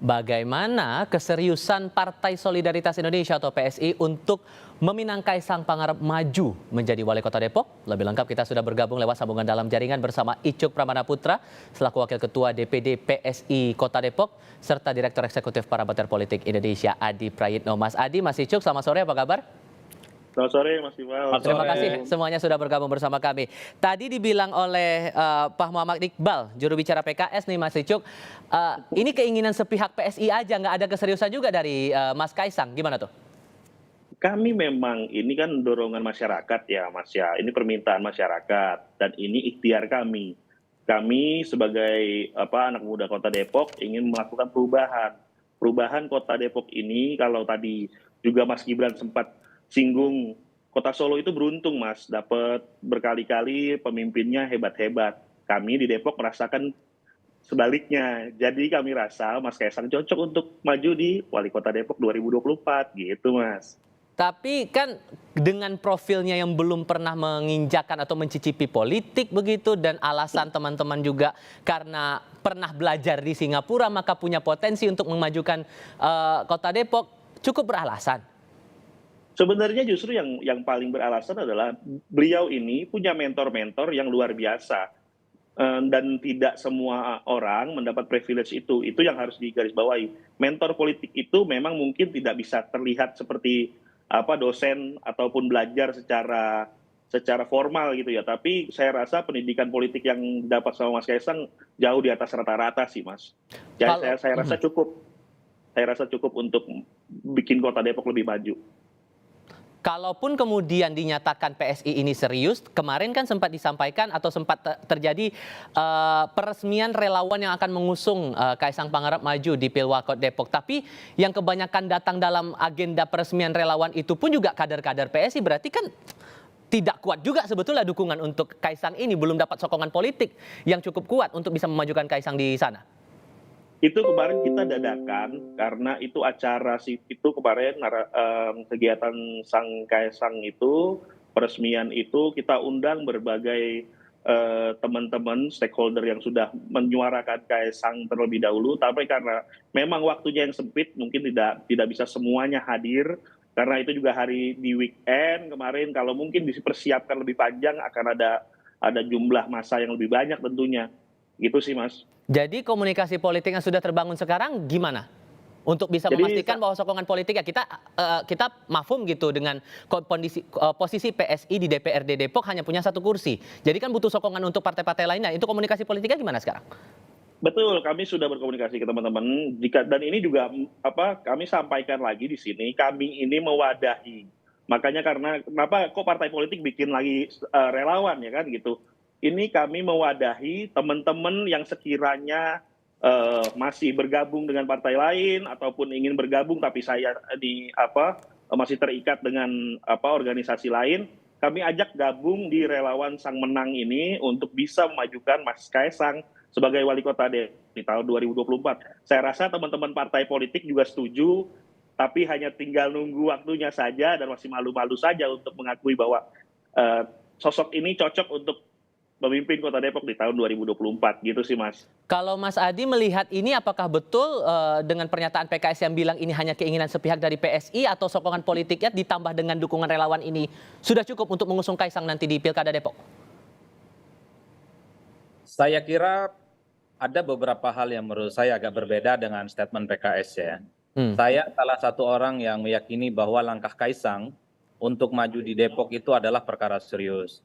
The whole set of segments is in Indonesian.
Bagaimana keseriusan Partai Solidaritas Indonesia atau PSI untuk meminang Kaisang Pangarep maju menjadi Wali Kota Depok? Lebih lengkap kita sudah bergabung lewat sambungan dalam jaringan bersama Icuk Pramanaputra selaku Wakil Ketua DPD PSI Kota Depok serta Direktur Eksekutif Parameter Politik Indonesia Adi Prayitno. Mas Adi, Mas Icuk, selamat sore, apa kabar? Selamat sore Mas Iqbal. Terima kasih semuanya sudah bergabung bersama kami. Tadi dibilang oleh Pak Muhammad Iqbal, juru bicara PKS nih Mas Icuk, ini keinginan sepihak PSI aja, nggak ada keseriusan juga dari Mas Kaisang, gimana tuh? Kami memang ini kan dorongan masyarakat ya Mas ya, ini permintaan masyarakat dan ini ikhtiar kami. Kami sebagai anak muda Kota Depok ingin melakukan perubahan. Perubahan Kota Depok ini kalau tadi juga Mas Gibran sempat singgung, Kota Solo itu beruntung Mas, dapat berkali-kali pemimpinnya hebat-hebat. Kami di Depok merasakan sebaliknya. Jadi kami rasa Mas Kaisang cocok untuk maju di Wali Kota Depok 2024 gitu Mas. Tapi kan dengan profilnya yang belum pernah menginjakan atau mencicipi politik begitu, dan alasan teman-teman juga karena pernah belajar di Singapura maka punya potensi untuk memajukan Kota Depok, cukup beralasan. Sebenarnya justru yang paling beralasan adalah beliau ini punya mentor-mentor yang luar biasa. Dan tidak semua orang mendapat privilege itu. Itu yang harus digarisbawahi. Mentor politik itu memang mungkin tidak bisa terlihat seperti dosen ataupun belajar secara formal gitu ya. Tapi saya rasa pendidikan politik yang dapat sama Mas Kaisang jauh di atas rata-rata sih Mas. Jadi saya rasa cukup. Saya rasa cukup untuk bikin Kota Depok lebih maju. Kalaupun kemudian dinyatakan PSI ini serius, kemarin kan sempat disampaikan atau sempat terjadi peresmian relawan yang akan mengusung Kaisang Pangarep maju di Pilwakot Depok. Tapi yang kebanyakan datang dalam agenda peresmian relawan itu pun juga kader-kader PSI, berarti kan tidak kuat juga sebetulnya dukungan untuk Kaisang ini, belum dapat sokongan politik yang cukup kuat untuk bisa memajukan Kaisang di sana. Itu kemarin kita dadakan karena itu acara itu kemarin kegiatan Sang Kaisang itu peresmian itu kita undang berbagai teman-teman stakeholder yang sudah menyuarakan Kaisang terlebih dahulu, tapi karena memang waktunya yang sempit mungkin tidak bisa semuanya hadir karena itu juga hari di weekend kemarin. Kalau mungkin dipersiapkan lebih panjang akan ada jumlah massa yang lebih banyak tentunya. Gitu sih Mas. Jadi komunikasi politik yang sudah terbangun sekarang gimana? Untuk bisa memastikan bahwa sokongan politik ya kita mafhum gitu dengan posisi PSI di DPRD Depok hanya punya 1 kursi. Jadi kan butuh sokongan untuk partai-partai lainnya. Itu komunikasi politiknya gimana sekarang? Betul, kami sudah berkomunikasi ke teman-teman. Dan ini juga kami sampaikan lagi di sini, kami ini mewadahi. Makanya kenapa kok partai politik bikin lagi relawan ya kan gitu. Ini kami mewadahi teman-teman yang sekiranya masih bergabung dengan partai lain ataupun ingin bergabung tapi saya masih terikat dengan organisasi lain. Kami ajak gabung di relawan Sang Menang ini untuk bisa memajukan Mas Kaisang sebagai Wali Kota di tahun 2024. Saya rasa teman-teman partai politik juga setuju, tapi hanya tinggal nunggu waktunya saja dan masih malu-malu saja untuk mengakui bahwa sosok ini cocok untuk memimpin Kota Depok di tahun 2024 gitu sih Mas. Kalau Mas Adi melihat ini apakah betul dengan pernyataan PKS yang bilang ini hanya keinginan sepihak dari PSI atau sokongan politiknya ditambah dengan dukungan relawan ini sudah cukup untuk mengusung Kaisang nanti di Pilkada Depok? Saya kira ada beberapa hal yang menurut saya agak berbeda dengan statement PKS ya. Saya salah satu orang yang meyakini bahwa langkah Kaisang untuk maju di Depok itu adalah perkara serius.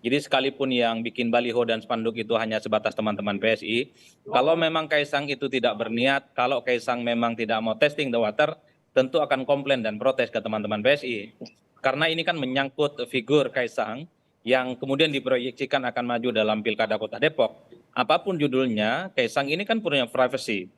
Jadi sekalipun yang bikin baliho dan spanduk itu hanya sebatas teman-teman PSI, kalau memang Kaisang itu tidak berniat, kalau Kaisang memang tidak mau testing the water, tentu akan komplain dan protes ke teman-teman PSI. Karena ini kan menyangkut figur Kaisang yang kemudian diproyeksikan akan maju dalam Pilkada Kota Depok. Apapun judulnya, Kaisang ini kan punya privacy.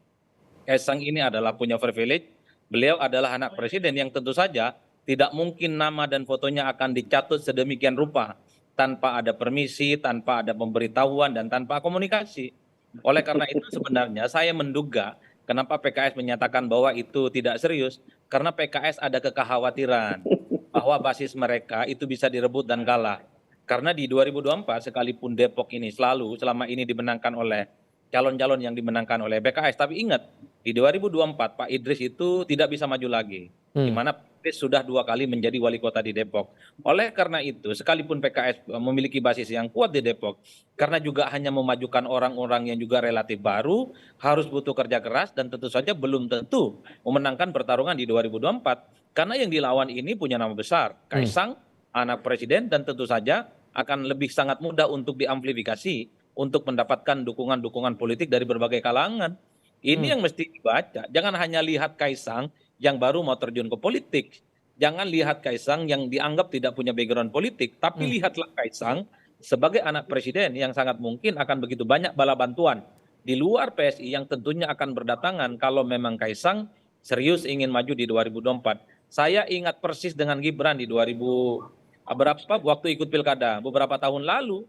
Kaisang ini adalah punya privilege, beliau adalah anak presiden yang tentu saja tidak mungkin nama dan fotonya akan dicatut sedemikian rupa tanpa ada permisi, tanpa ada pemberitahuan, dan tanpa komunikasi. Oleh karena itu sebenarnya saya menduga kenapa PKS menyatakan bahwa itu tidak serius, karena PKS ada kekhawatiran bahwa basis mereka itu bisa direbut dan kalah. Karena di 2024 sekalipun Depok ini selama ini dimenangkan oleh calon-calon yang dimenangkan oleh PKS, tapi ingat di di 2024 Pak Idris itu tidak bisa maju lagi, di mana Pak Idris sudah 2 kali menjadi wali kota di Depok. Oleh karena itu, sekalipun PKS memiliki basis yang kuat di Depok, karena juga hanya memajukan orang-orang yang juga relatif baru, harus butuh kerja keras dan tentu saja belum tentu memenangkan pertarungan di 2024. Karena yang dilawan ini punya nama besar, Kaisang, anak presiden, dan tentu saja akan lebih sangat mudah untuk diamplifikasi untuk mendapatkan dukungan-dukungan politik dari berbagai kalangan. Ini yang mesti dibaca. Jangan hanya lihat Kaisang yang baru mau terjun ke politik. Jangan lihat Kaisang yang dianggap tidak punya background politik. Tapi lihatlah Kaisang sebagai anak presiden yang sangat mungkin akan begitu banyak bala bantuan di luar PSI yang tentunya akan berdatangan kalau memang Kaisang serius ingin maju di 2024. Saya ingat persis dengan Gibran di 2000 berapa waktu ikut pilkada beberapa tahun lalu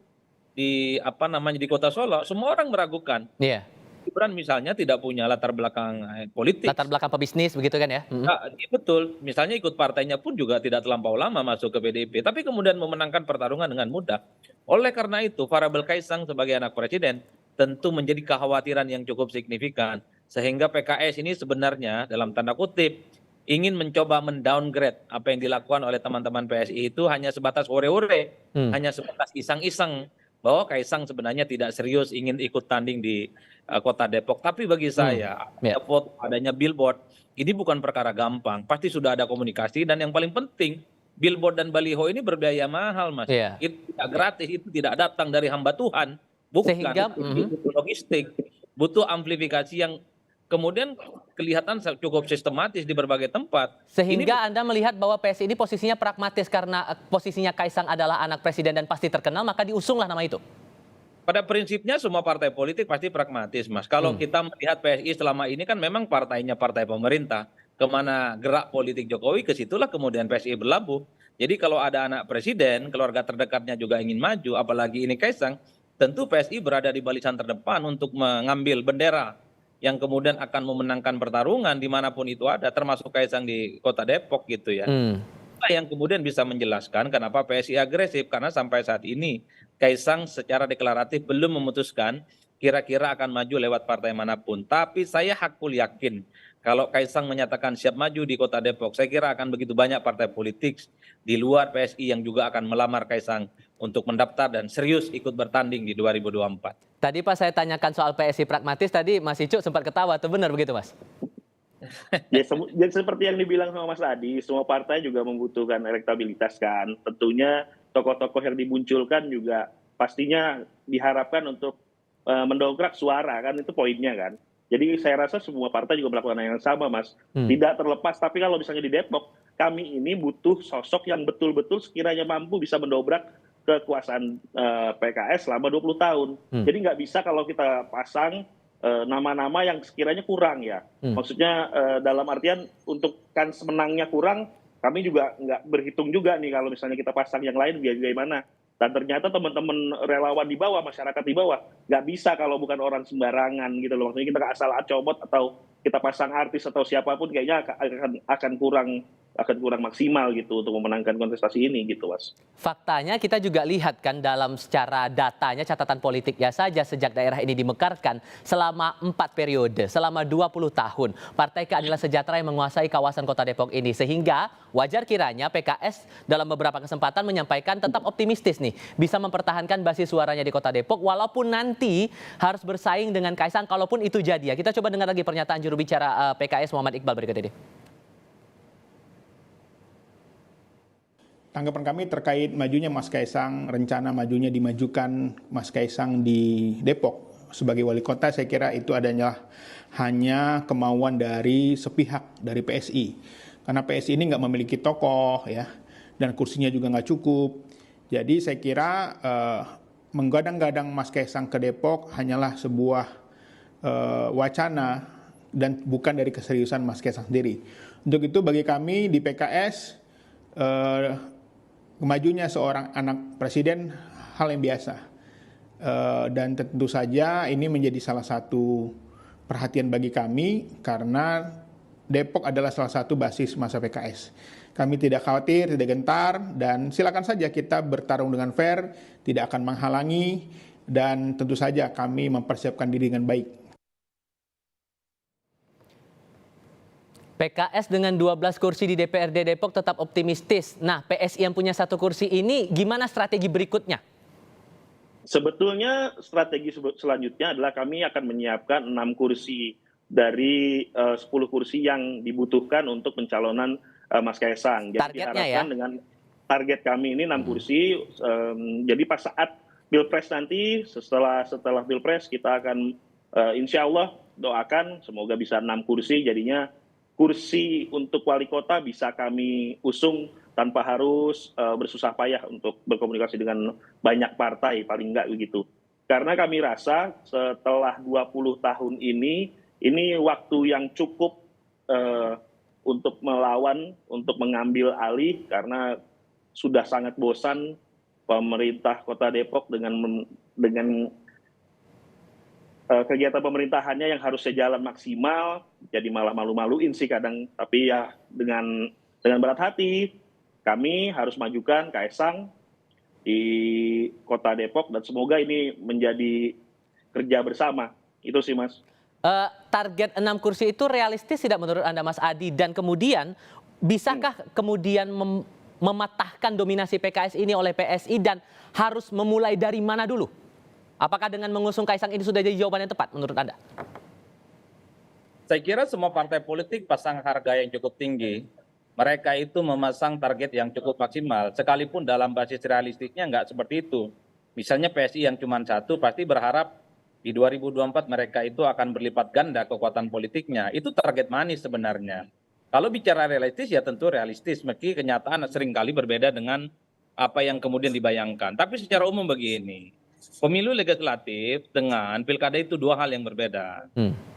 di di Kota Solo, semua orang meragukan. Iya. Gibran misalnya tidak punya latar belakang politik. Latar belakang pebisnis begitu kan ya? Iya, betul. Misalnya ikut partainya pun juga tidak terlampau lama masuk ke PDIP, tapi kemudian memenangkan pertarungan dengan mudah. Oleh karena itu, variabel Kaisang sebagai anak presiden tentu menjadi kekhawatiran yang cukup signifikan. Sehingga PKS ini sebenarnya dalam tanda kutip ingin mencoba mendowngrade apa yang dilakukan oleh teman-teman PSI itu hanya sebatas ore-ore, hanya sebatas iseng-iseng, bahwa Kaisang sebenarnya tidak serius ingin ikut tanding di kota Depok. Tapi bagi saya, adanya foto, adanya billboard, ini bukan perkara gampang. Pasti sudah ada komunikasi dan yang paling penting, billboard dan baliho ini berbiaya mahal, Mas. Itu tidak gratis, itu tidak datang dari hamba Tuhan. Bukan, Sehingga, itu butuh logistik, butuh amplifikasi yang kemudian kelihatan cukup sistematis di berbagai tempat. Sehingga Anda melihat bahwa PSI ini posisinya pragmatis karena posisinya Kaisang adalah anak presiden dan pasti terkenal, maka diusunglah nama itu. Pada prinsipnya semua partai politik pasti pragmatis, Mas. Kalau kita melihat PSI selama ini kan memang partainya partai pemerintah. Kemana gerak politik Jokowi, ke situlah kemudian PSI berlabuh. Jadi kalau ada anak presiden, keluarga terdekatnya juga ingin maju, apalagi ini Kaisang, tentu PSI berada di barisan terdepan untuk mengambil bendera yang kemudian akan memenangkan pertarungan dimanapun itu ada, termasuk Kaisang di kota Depok gitu ya. Yang kemudian bisa menjelaskan kenapa PSI agresif, karena sampai saat ini Kaisang secara deklaratif belum memutuskan kira-kira akan maju lewat partai manapun. Tapi saya hakul yakin kalau Kaisang menyatakan siap maju di kota Depok, saya kira akan begitu banyak partai politik di luar PSI yang juga akan melamar Kaisang untuk mendaftar dan serius ikut bertanding di 2024. Tadi pas saya tanyakan soal PSI pragmatis, tadi Mas Icuk sempat ketawa, itu benar begitu Mas? Ya, seperti yang dibilang sama Mas Adi, semua partai juga membutuhkan elektabilitas kan. Tentunya tokoh-tokoh yang dimunculkan juga pastinya diharapkan untuk mendongkrak suara kan, itu poinnya kan. Jadi saya rasa semua partai juga melakukan hal yang sama, Mas. Tidak terlepas, tapi kalau misalnya di Depok, kami ini butuh sosok yang betul-betul sekiranya mampu bisa mendobrak kekuasaan PKS selama 20 tahun. Jadi nggak bisa kalau kita pasang nama-nama yang sekiranya kurang ya. Maksudnya dalam artian untuk kans menangnya kurang, kami juga nggak berhitung juga nih kalau misalnya kita pasang yang lain bagaimana. Dan ternyata teman-teman relawan di bawah, masyarakat di bawah, nggak bisa kalau bukan orang sembarangan gitu loh. Maksudnya kita nggak asal acomot atau kita pasang artis atau siapapun kayaknya akan kurang maksimal gitu untuk memenangkan kontestasi ini gitu, Mas. Faktanya kita juga lihat kan dalam secara datanya, catatan politiknya saja sejak daerah ini dimekarkan selama 4 periode, selama 20 tahun. Partai Keadilan Sejahtera yang menguasai kawasan kota Depok ini. Sehingga wajar kiranya PKS dalam beberapa kesempatan menyampaikan tetap optimistis nih, bisa mempertahankan basis suaranya di kota Depok walaupun nanti harus bersaing dengan Kaisang kalaupun itu jadi ya. Kita coba dengar lagi pernyataan juru bicara PKS Muhammad Iqbal berikut ini. Tanggapan kami terkait majunya Mas Kaisang, rencana majunya dimajukan Mas Kaisang di Depok sebagai wali kota, saya kira itu adalah hanya kemauan dari sepihak dari PSI. Karena PSI ini nggak memiliki tokoh ya, dan kursinya juga nggak cukup. Jadi saya kira menggadang-gadang Mas Kaisang ke Depok hanyalah sebuah wacana dan bukan dari keseriusan Mas Kaisang sendiri. Untuk itu bagi kami di PKS, kemajunya seorang anak presiden hal yang biasa, dan tentu saja ini menjadi salah satu perhatian bagi kami karena Depok adalah salah satu basis masa PKS. Kami tidak khawatir, tidak gentar, dan silakan saja kita bertarung dengan fair, tidak akan menghalangi, dan tentu saja kami mempersiapkan diri dengan baik. PKS dengan 12 kursi di DPRD Depok tetap optimistis. Nah, PSI yang punya 1 kursi ini gimana strategi berikutnya? Sebetulnya strategi selanjutnya adalah kami akan menyiapkan 6 kursi dari 10 kursi yang dibutuhkan untuk pencalonan Mas Kaisang. Jadi Targetnya diharapkan ya? dengan target kami ini 6 kursi. Jadi pas saat Pilpres nanti, setelah Pilpres kita akan insya Allah doakan semoga bisa 6 kursi. Jadinya kursi untuk wali kota bisa kami usung tanpa harus bersusah payah untuk berkomunikasi dengan banyak partai, paling enggak begitu. Karena kami rasa setelah 20 tahun ini waktu yang cukup untuk melawan, untuk mengambil alih, karena sudah sangat bosan pemerintah Kota Depok dengan kegiatan pemerintahannya yang harusnya jalan maksimal, jadi malah malu-maluin sih kadang. Tapi ya dengan berat hati, kami harus majukan Kaisang di Kota Depok dan semoga ini menjadi kerja bersama. Itu sih, Mas. Target 6 kursi itu realistis tidak menurut Anda, Mas Adi? Dan kemudian bisakah kemudian mematahkan dominasi PKS ini oleh PSI dan harus memulai dari mana dulu? Apakah dengan mengusung Kaisang ini sudah jadi jawaban yang tepat menurut Anda? Saya kira semua partai politik pasang harga yang cukup tinggi. Mereka itu memasang target yang cukup maksimal, sekalipun dalam basis realistiknya nggak seperti itu. Misalnya PSI yang cuma 1 pasti berharap di 2024 mereka itu akan berlipat ganda kekuatan politiknya. Itu target manis sebenarnya. Kalau bicara realistis ya tentu realistis, meski kenyataan seringkali berbeda dengan apa yang kemudian dibayangkan. Tapi secara umum begini, pemilu legislatif dengan pilkada itu 2 hal yang berbeda.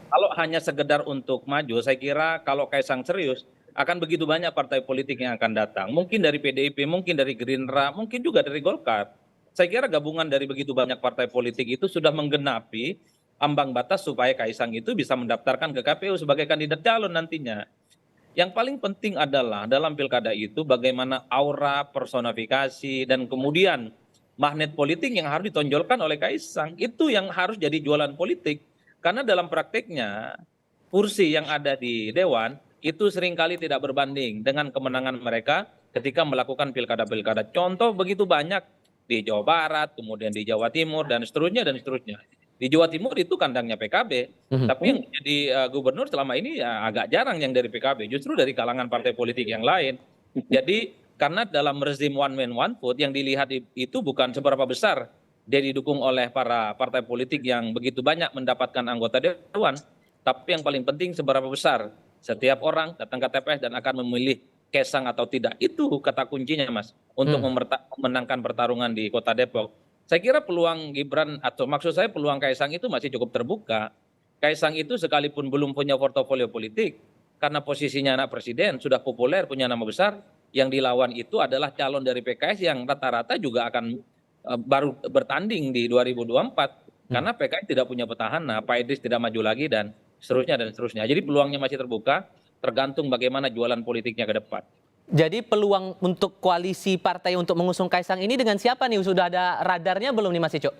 Kalau hanya sekedar untuk maju, saya kira kalau Kaisang serius, akan begitu banyak partai politik yang akan datang. Mungkin dari PDIP, mungkin dari Gerindra, mungkin juga dari Golkar. Saya kira gabungan dari begitu banyak partai politik itu sudah menggenapi ambang batas supaya Kaisang itu bisa mendaftarkan ke KPU sebagai kandidat calon nantinya. Yang paling penting adalah dalam pilkada itu bagaimana aura, personifikasi, dan kemudian magnet politik yang harus ditonjolkan oleh Kaisang. Itu yang harus jadi jualan politik. Karena dalam prakteknya, kursi yang ada di Dewan itu seringkali tidak berbanding dengan kemenangan mereka ketika melakukan pilkada-pilkada. Contoh begitu banyak di Jawa Barat, kemudian di Jawa Timur, dan seterusnya, dan seterusnya. Di Jawa Timur itu kandangnya PKB, tapi yang jadi gubernur selama ini ya agak jarang yang dari PKB, justru dari kalangan partai politik yang lain. Jadi karena dalam rezim one man one vote yang dilihat itu bukan seberapa besar dia didukung oleh para partai politik yang begitu banyak mendapatkan anggota Dewan, tapi yang paling penting seberapa besar setiap orang datang ke TPS dan akan memilih Kaisang atau tidak. Itu kata kuncinya, Mas, untuk memenangkan pertarungan di Kota Depok. Saya kira peluang Gibran, atau maksud saya peluang Kaisang itu masih cukup terbuka. Kaisang itu sekalipun belum punya portofolio politik, karena posisinya anak presiden, sudah populer, punya nama besar, yang dilawan itu adalah calon dari PKS yang rata-rata juga akan baru bertanding di 2024. Karena PKS tidak punya petahana, Pak Idris tidak maju lagi, dan seterusnya dan seterusnya. Jadi peluangnya masih terbuka, tergantung bagaimana jualan politiknya ke depan. Jadi peluang untuk koalisi partai untuk mengusung Kaisang ini dengan siapa nih? Sudah ada radarnya belum nih, Mas Ico?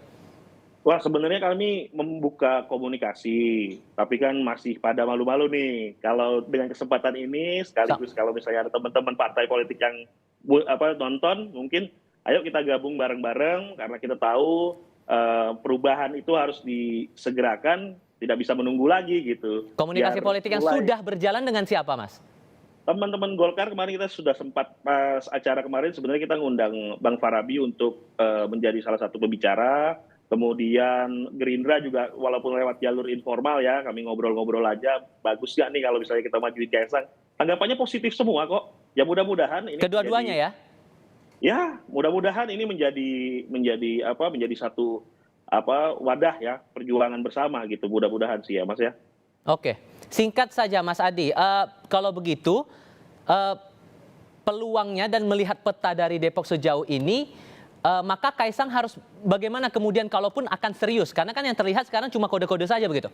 Wah, sebenarnya kami membuka komunikasi, tapi kan masih pada malu-malu nih. Kalau dengan kesempatan ini, sekaligus kalau misalnya ada teman-teman partai politik yang nonton, mungkin ayo kita gabung bareng-bareng, karena kita tahu perubahan itu harus disegerakan, tidak bisa menunggu lagi gitu. Komunikasi politik yang sudah berjalan dengan siapa, Mas? Teman-teman Golkar kemarin kita sudah sempat pas acara kemarin sebenarnya kita ngundang Bang Farabi untuk menjadi salah satu pembicara. Kemudian Gerindra juga walaupun lewat jalur informal ya, kami ngobrol-ngobrol aja. Bagus nggak nih kalau misalnya kita majuin Kaisang? Tanggapannya positif semua kok. Ya mudah-mudahan ini kedua-duanya ya. Ya, mudah-mudahan ini menjadi satu wadah ya perjuangan bersama gitu. Mudah-mudahan sih ya, Mas ya. Oke, singkat saja Mas Adi. Kalau begitu peluangnya dan melihat peta dari Depok sejauh ini, maka Kaisang harus bagaimana kemudian kalaupun akan serius? Karena kan yang terlihat sekarang cuma kode-kode saja begitu.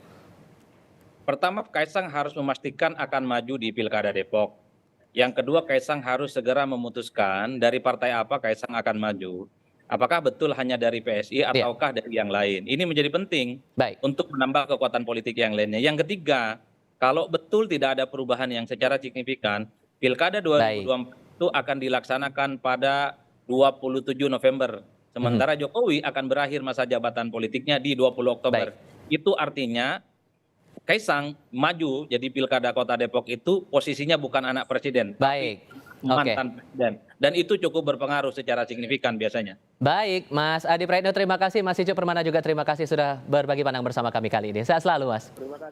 Pertama, Kaisang harus memastikan akan maju di Pilkada Depok. Yang kedua, Kaisang harus segera memutuskan dari partai apa Kaisang akan maju. Apakah betul hanya dari PSI ataukah dari yang lain? Ini menjadi penting untuk menambah kekuatan politik yang lainnya. Yang ketiga, kalau betul tidak ada perubahan yang secara signifikan, Pilkada 2024 itu akan dilaksanakan pada 27 November. Sementara Jokowi akan berakhir masa jabatan politiknya di 20 Oktober. Itu artinya Kaisang maju jadi Pilkada Kota Depok itu posisinya bukan anak presiden, tapi mantan presiden. Dan itu cukup berpengaruh secara signifikan biasanya. Baik, Mas Adi Praetno terima kasih, Mas Ijo Permana juga terima kasih sudah berbagi pandang bersama kami kali ini. Sehat selalu, Mas.